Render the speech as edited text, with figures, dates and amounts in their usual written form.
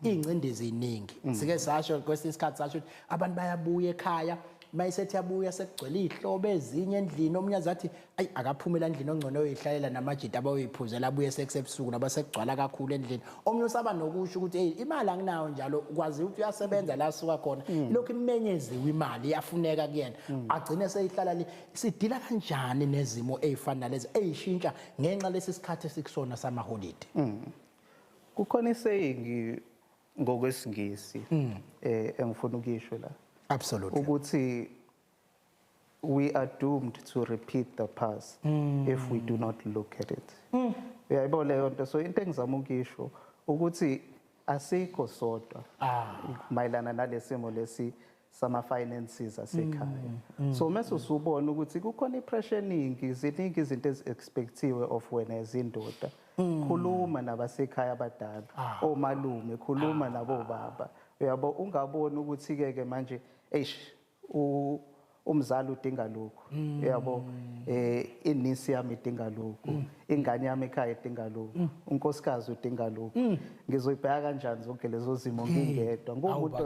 ingcindezi iningi sike sasho kwesinye isikhathi sasho ukuthi abantu bayabuya ekhaya mayisethi yabuya sekugcwele ihlobo ezinye endlini omnyazi athi ayi akaphumela endlini ongcono oyihlalela namajiti abayiphuzela abuye sekusebusuku nabasekugcwala kakhulu endlini omnye usaba nokusho ukuthi hey imali anginayo njalo ukwazi ukuthi uyasebenza la suka khona lokho imenyeziwe imali iyafuneka kuyena agcine seyihlala sidila kanjani nezimo ezifana nalezi ezishintsha ngenxa lesi sikhathi esikusona samaholide kukhona isaying ngokwesingisi engifuna ukisho la absolutely ukuthi we are doomed to repeat the past if we do not look at it uyayibona leyo nto so into engizama ukisho ukuthi asikho sodwa mayelana nalesimo lesi sama finances asekhaya so mase usubona ukuthi kukhona ipressure eningi ziningi izinto eziexpectiwe of wena ezindoda khuluma nabasekhaya abadala omalume khuluma nabobaba uyabo ungaboni ukuthi ke manje umzali udinga lokho uyabo inisi yami idinga lokho ingane yami ekhaya idinga lokho unkosikazi udinga lokho ngizoyibheka kanjani zonke lezo zimo ngingedwa ngumuntu